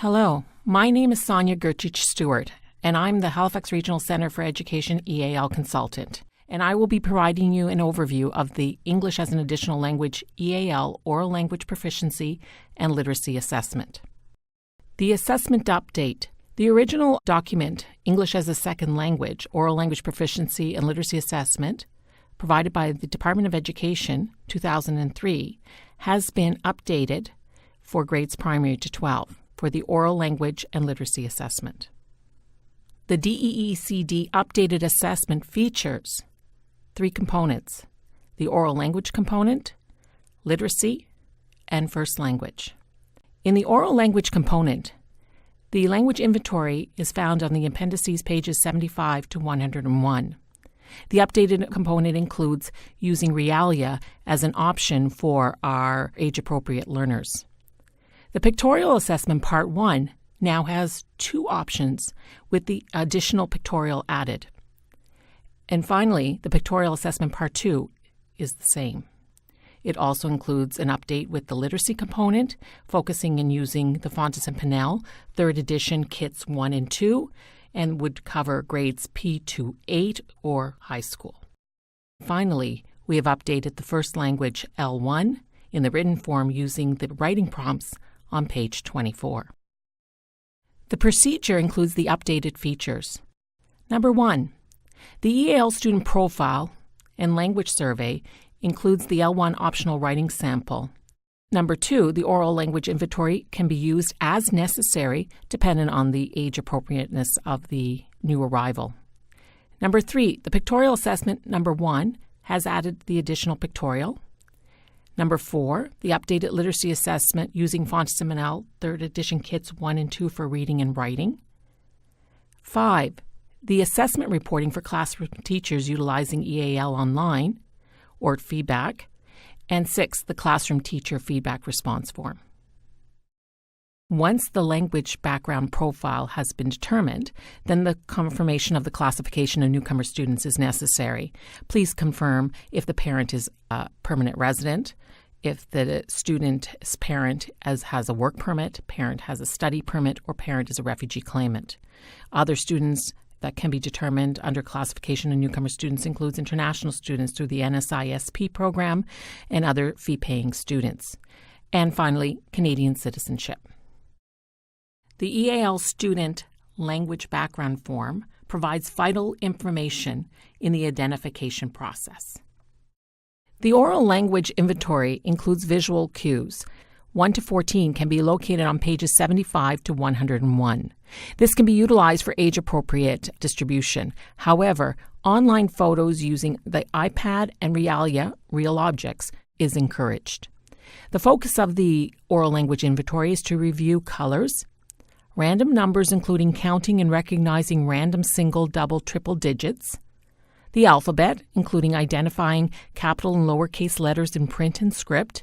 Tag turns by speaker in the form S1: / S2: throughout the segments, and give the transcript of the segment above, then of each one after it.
S1: Hello, my name is Sonia Gerchich-Stewart, and I'm the Halifax Regional Centre for Education EAL consultant, and I will be providing you an overview of the English as an Additional Language EAL Oral Language Proficiency and Literacy Assessment. The Assessment Update. The original document, English as a Second Language, Oral Language Proficiency and Literacy Assessment, provided by the Department of Education, 2003, has been updated for grades primary to 12 for the Oral Language and Literacy Assessment. The DEECD updated assessment features 3 components: the oral language component, literacy, and first language. In the oral language component, the language inventory is found on the appendices pages 75 to 101. The updated component includes using realia as an option for our age-appropriate learners. The Pictorial Assessment Part 1 now has 2 options with the additional pictorial added. And finally, the Pictorial Assessment Part 2 is the same. It also includes an update with the literacy component, focusing in using the Fountas and Pinnell 3rd edition kits 1 and 2, and would cover grades P to 8 or high school. Finally, we have updated the first language L1 in the written form using the writing prompts on page 24. The procedure includes the updated features. Number 1, the EAL student profile and language survey includes the L1 optional writing sample. Number 2, the oral language inventory can be used as necessary dependent on the age appropriateness of the new arrival. Number 3, the pictorial assessment number 1 has added the additional pictorial. Number 4, the updated literacy assessment using Fountas and Pinnell 3rd edition kits 1 and 2 for reading and writing. 5, the assessment reporting for classroom teachers utilizing EAL Online or feedback. And 6, the classroom teacher feedback response form. Once the language background profile has been determined, then the confirmation of the classification of newcomer students is necessary. Please confirm if the parent is a permanent resident, if the student's parent has a work permit, parent has a study permit, or parent is a refugee claimant. Other students that can be determined under classification of newcomer students includes international students through the NSISP program and other fee-paying students. And finally, Canadian citizenship. The EAL Student Language Background Form provides vital information in the identification process. The oral language inventory includes visual cues. 1 to 14 can be located on pages 75 to 101. This can be utilized for age-appropriate distribution. However, online photos using the iPad and realia, real objects, is encouraged. The focus of the oral language inventory is to review colors, random numbers including counting and recognizing random single, double, triple digits, the alphabet, including identifying capital and lowercase letters in print and script,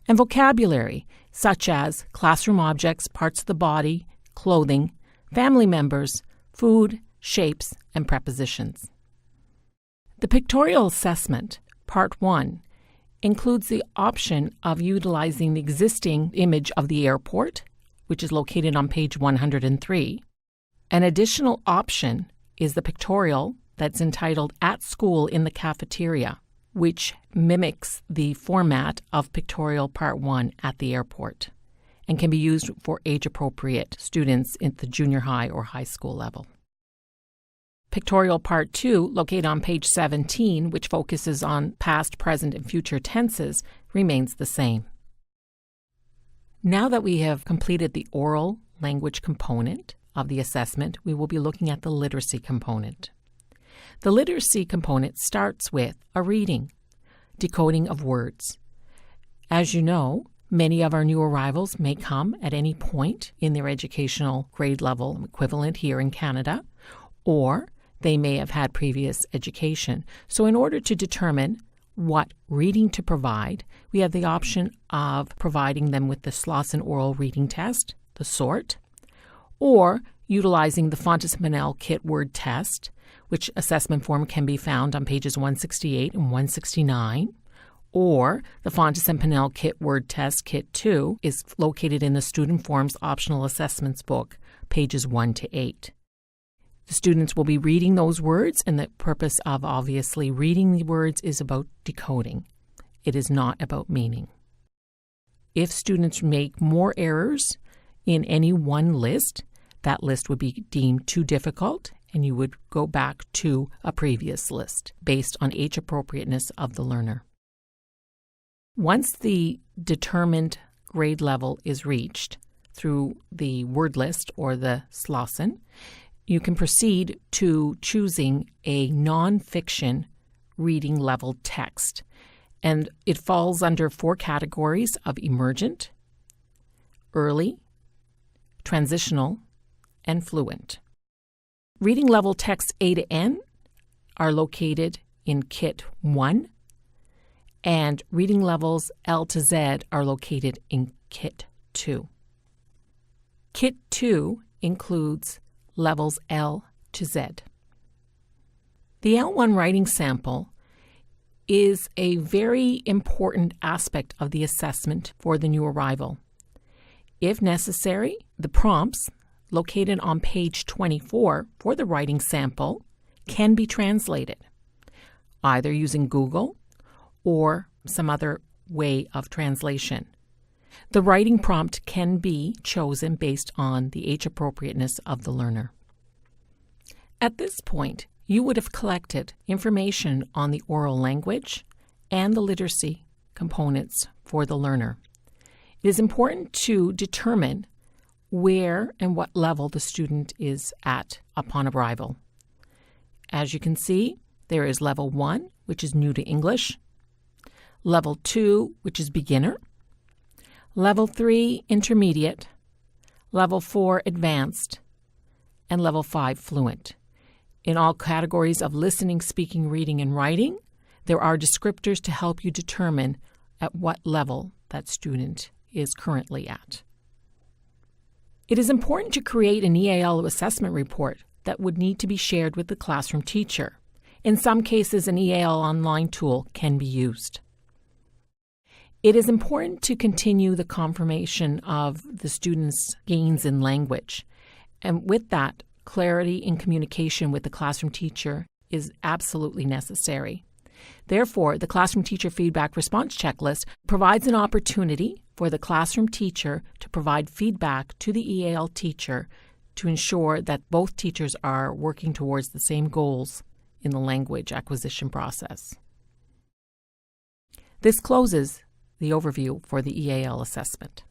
S1: and vocabulary, such as classroom objects, parts of the body, clothing, family members, food, shapes, and prepositions. The Pictorial Assessment, Part 1, includes the option of utilizing the existing image of the airport, which is located on page 103. An additional option is the pictorial that's entitled At School in the Cafeteria, which mimics the format of Pictorial Part 1 at the airport and can be used for age-appropriate students at the junior high or high school level. Pictorial Part 2, located on page 17, which focuses on past, present, and future tenses, remains the same. Now that we have completed the oral language component of the assessment, we will be looking at the literacy component. The literacy component starts with a reading, decoding of words. As you know, many of our new arrivals may come at any point in their educational grade level equivalent here in Canada, or they may have had previous education. So in order to determine what reading to provide, we have the option of providing them with the Slauson Oral Reading Test, the SORT, or utilizing the Fountas and Pinnell Kit Word Test, which assessment form can be found on pages 168 and 169, or the Fontes and Pinnell Kit Word Test Kit 2 is located in the Student Forms Optional Assessments book, pages 1 to 8. The students will be reading those words, and the purpose of obviously reading the words is about decoding. It is not about meaning. If students make more errors in any one list, that list would be deemed too difficult, and you would go back to a previous list based on age appropriateness of the learner. Once the determined grade level is reached through the word list or the SLOSN, you can proceed to choosing a nonfiction reading level text. And it falls under 4 categories of emergent, early, transitional, and fluent. Reading level texts A to N are located in Kit 1, and reading levels L to Z are located in Kit 2. Kit 2 includes levels L to Z. The L1 writing sample is a very important aspect of the assessment for the new arrival. If necessary, the prompts located on page 24 for the writing sample can be translated, either using Google or some other way of translation. The writing prompt can be chosen based on the age appropriateness of the learner. At this point, you would have collected information on the oral language and the literacy components for the learner. It is important to determine where and what level the student is at upon arrival. As you can see, there is level 1, which is new to English, level 2, which is beginner, level 3, intermediate, level 4, advanced, and level 5, fluent. In all categories of listening, speaking, reading, and writing, there are descriptors to help you determine at what level that student is currently at. It is important to create an EAL assessment report that would need to be shared with the classroom teacher. In some cases, an EAL online tool can be used. It is important to continue the confirmation of the students' gains in language. And with that, clarity in communication with the classroom teacher is absolutely necessary. Therefore, the Classroom Teacher Feedback Response Checklist provides an opportunity for the classroom teacher to provide feedback to the EAL teacher to ensure that both teachers are working towards the same goals in the language acquisition process. This closes the overview for the EAL assessment.